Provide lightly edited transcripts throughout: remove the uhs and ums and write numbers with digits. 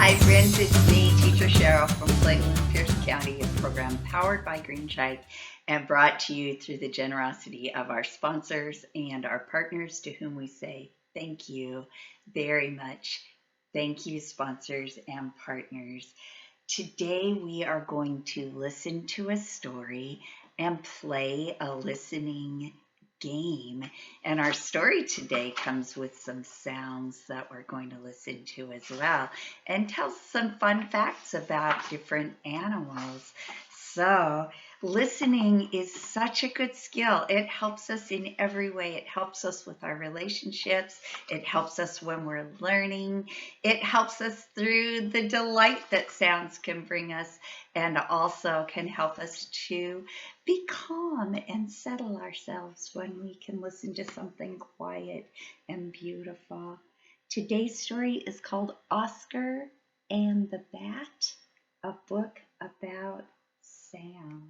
Hi friends, it's me, Teacher Cheryl from Clayton, Pierce County, a program powered by Greenshike and brought to you through the generosity of our sponsors and our partners, to whom we say thank you very much. Thank you, sponsors and partners. Today we are going to listen to a story and play a listening game. And our story today comes with some sounds that we're going to listen to as well, and tells some fun facts about different animals. So listening is such a good skill. It helps us in every way. It helps us with our relationships. It helps us when we're learning. It helps us through the delight that sounds can bring us, and also can help us to be calm and settle ourselves when we can listen to something quiet and beautiful. Today's story is called Oscar and the Bat, a book about sound.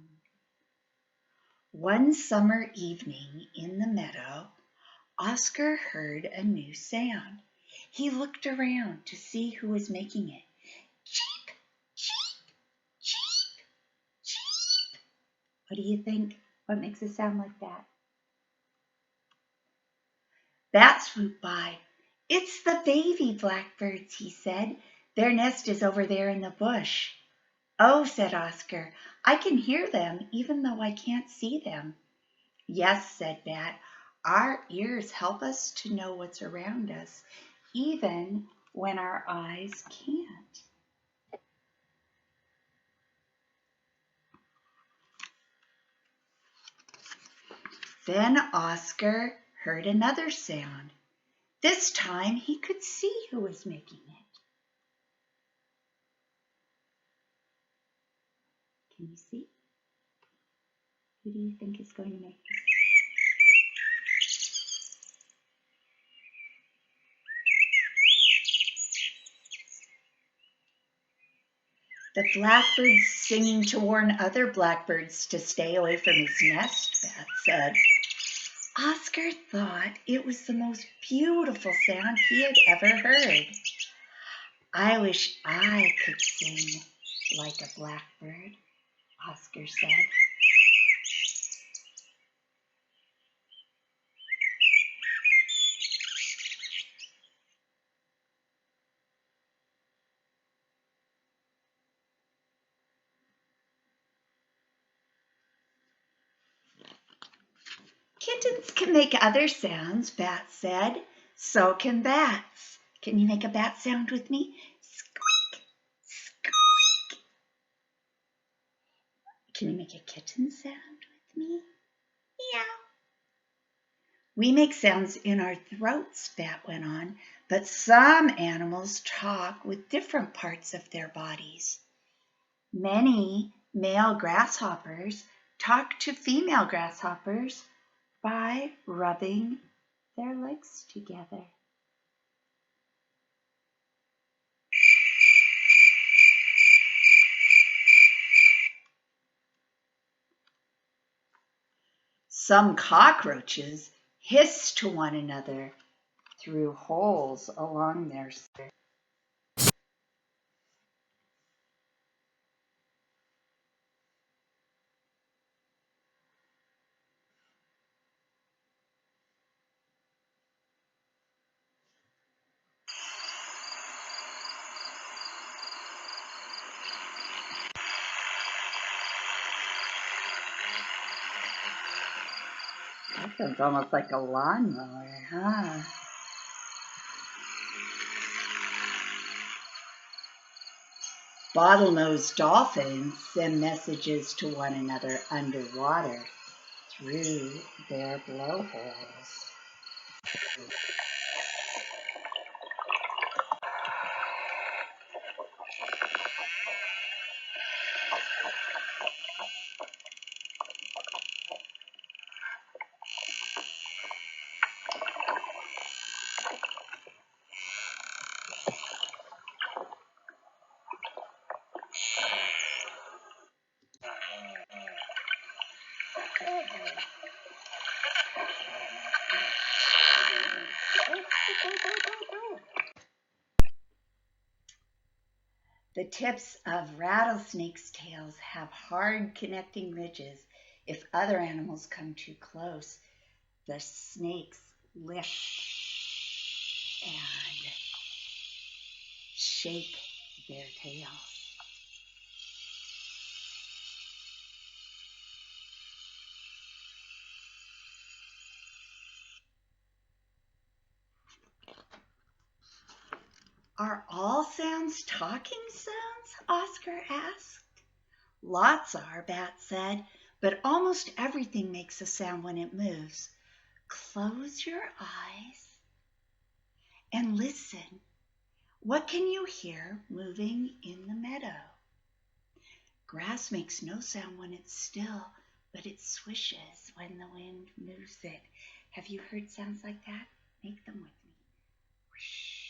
One summer evening in the meadow, Oscar heard a new sound. He looked around to see who was making it. Cheep, cheep, cheep, cheep. What do you think? What makes it sound like that? Bats swooped by. It's the baby blackbirds, he said. Their nest is over there in the bush. Oh, said Oscar, I can hear them even though I can't see them. Yes, said Bat, our ears help us to know what's around us, even when our eyes can't. Then Oscar heard another sound. This time he could see who was making it. Can you see? Who do you think is going to make this? The blackbird's singing to warn other blackbirds to stay away from his nest, Bat said. Oscar thought it was the most beautiful sound he had ever heard. I wish I could sing like a blackbird, Oscar said. Kittens can make other sounds, Bat said. So can bats. Can you make a bat sound with me? Squeak, squeak. Can you make a kitten sound with me? Meow. We make sounds in our throats, Bat went on, but some animals talk with different parts of their bodies. Many male grasshoppers talk to female grasshoppers by rubbing their legs together. Some cockroaches hiss to one another through holes along their skirts. That sounds almost like a lawnmower, huh? Bottlenose dolphins send messages to one another underwater through their blowholes. The tips of rattlesnakes' tails have hard connecting ridges. If other animals come too close, the snakes lift and shake their tails. Are all sounds talking sounds? Oscar asked. Lots are, Bat said, but almost everything makes a sound when it moves. Close your eyes and listen. What can you hear moving in the meadow? Grass makes no sound when it's still, but it swishes when the wind moves it. Have you heard sounds like that? Make them with me. Whoosh.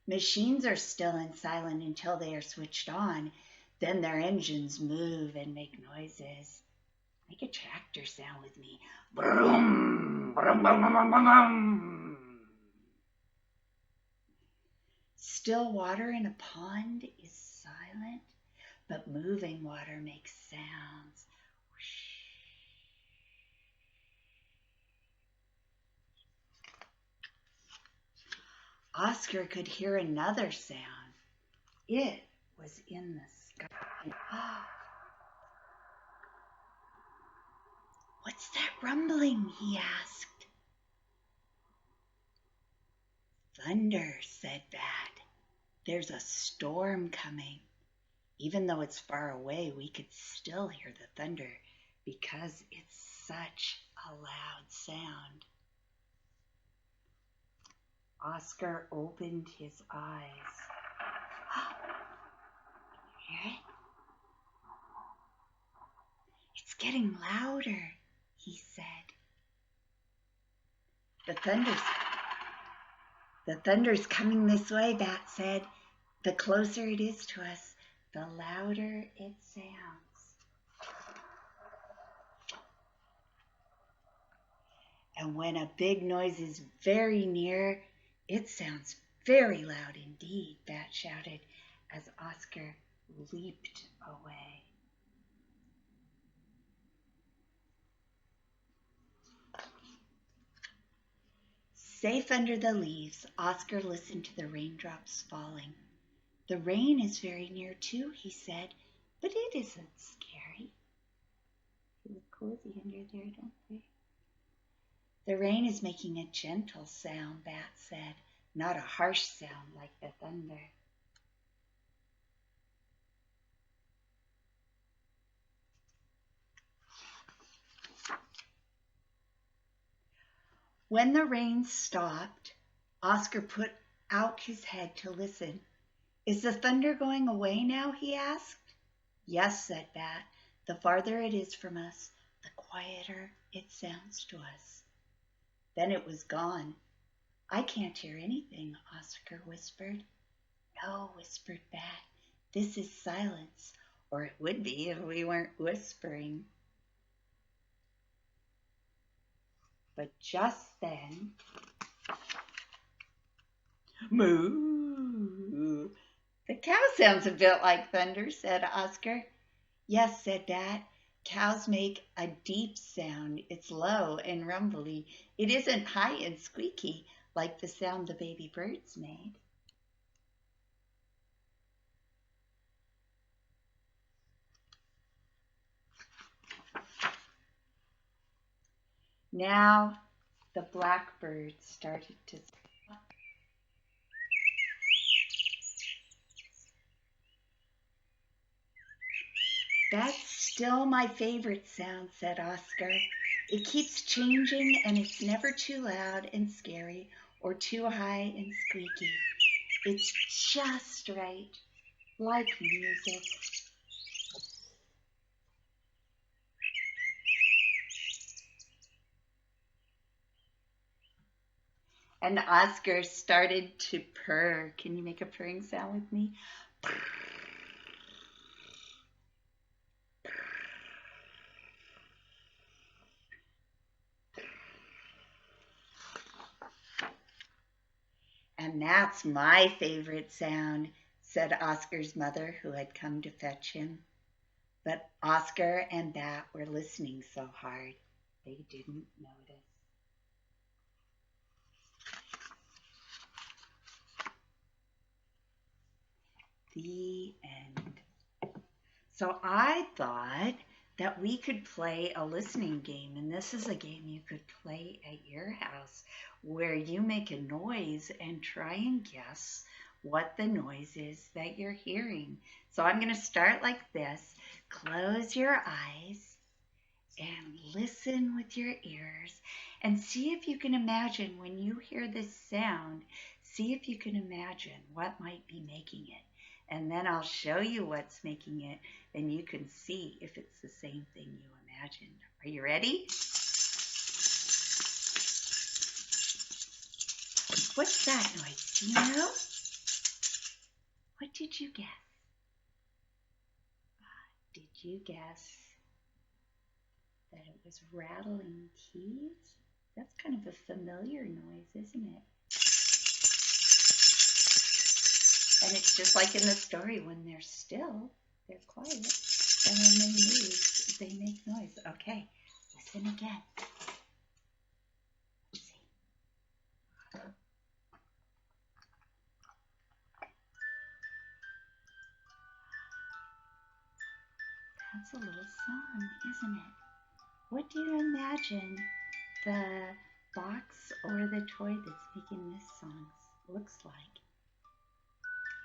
Machines are still and silent until they are switched on. Then their engines move and make noises. Make a tractor sound with me. Vroom, vroom, vroom, vroom, vroom. Still water in a pond is silent, but moving water makes sounds. Oscar could hear another sound. It was in the sky. What's that rumbling? He asked. Thunder, said Bat. There's a storm coming. Even though it's far away, we could still hear the thunder because it's such a loud sound. Oscar opened his eyes. Hear it? It's getting louder, he said. The thunder's coming this way, Bat said. The closer it is to us, the louder it sounds. And when a big noise is very near, it sounds very loud indeed, Bat shouted as Oscar leaped away. Safe under the leaves, Oscar listened to the raindrops falling. The rain is very near too, he said, but it isn't scary. They look cozy under there, don't they? The rain is making a gentle sound, Bat said, not a harsh sound like the thunder. When the rain stopped, Oscar put out his head to listen. Is the thunder going away now? He asked. Yes, said Bat. The farther it is from us, the quieter it sounds to us. Then it was gone. I can't hear anything, Oscar whispered. No, whispered Bat. This is silence, or it would be if we weren't whispering. But just then, moo! The cow sounds a bit like thunder, said Oscar. Yes, said Bat. Cows make a deep sound. It's low and rumbly. It isn't high and squeaky like the sound the baby birds made. Now the blackbird started to sing. That's still my favorite sound, said Oscar. It keeps changing and it's never too loud and scary or too high and squeaky. It's just right, like music. And Oscar started to purr. Can you make a purring sound with me? And that's my favorite sound, said Oscar's mother, who had come to fetch him. But Oscar and Bat were listening so hard they didn't notice. The end. So I thought that we could play a listening game, and this is a game you could play at your house where you make a noise and try and guess what the noise is that you're hearing. So I'm going to start like this. Close your eyes and listen with your ears and see if you can imagine when you hear this sound, see if you can imagine what might be making it. And then I'll show you what's making it, and you can see if it's the same thing you imagined. Are you ready? What's that noise? Do you know? What did you guess? Did you guess that it was rattling keys? That's kind of a familiar noise, isn't it? And it's just like in the story, when they're still, they're quiet. And when they move, they make noise. Okay, listen again. Let's see. That's a little song, isn't it? What do you imagine the box or the toy that's making this song looks like?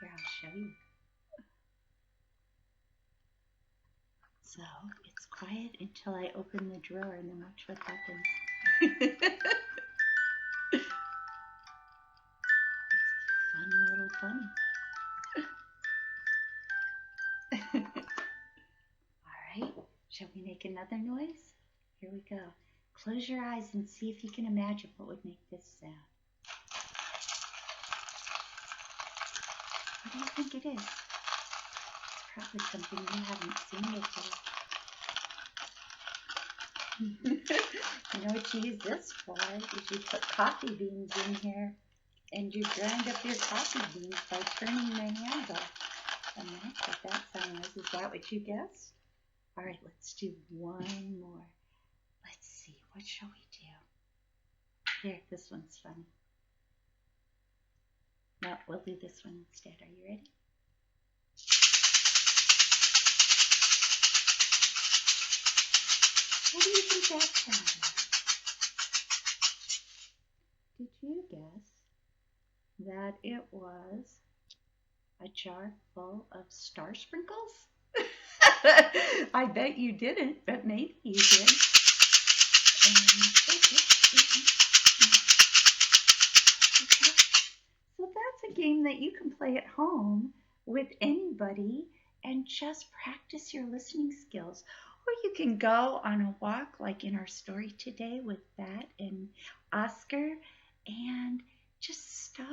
Here, I'll show you. So it's quiet until I open the drawer, and then watch what happens. It's a fun little bunny. All right, shall we make another noise? Here we go. Close your eyes and see if you can imagine what would make this sound. What do you think it is? It's probably something you haven't seen before. You know what you use this for is you put coffee beans in here and you grind up your coffee beans by turning the handle. And that's what that sound was. Is that what you guessed? All right, let's do one more. Let's see, what shall we do? Here, this one's funny. No, we'll do this one instead. Are you ready? What do you think that sounded? Did you guess that it was a jar full of star sprinkles? I bet you didn't, but maybe you did. So that's a game that you can play at home with anybody and just practice your listening skills. Or you can go on a walk like in our story today with Bat and Oscar and just stop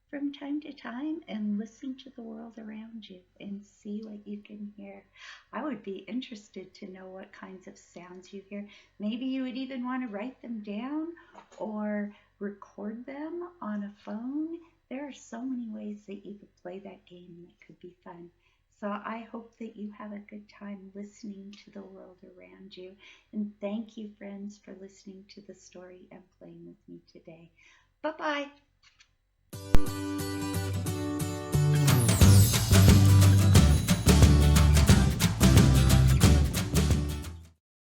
from time to time and listen to the world around you and see what you can hear. I would be interested to know what kinds of sounds you hear. Maybe you would even want to write them down or record them on a phone. There are so many ways that you could play that game that could be fun. So I hope that you have a good time listening to the world around you. And thank you, friends, for listening to the story and playing with me today. Bye-bye.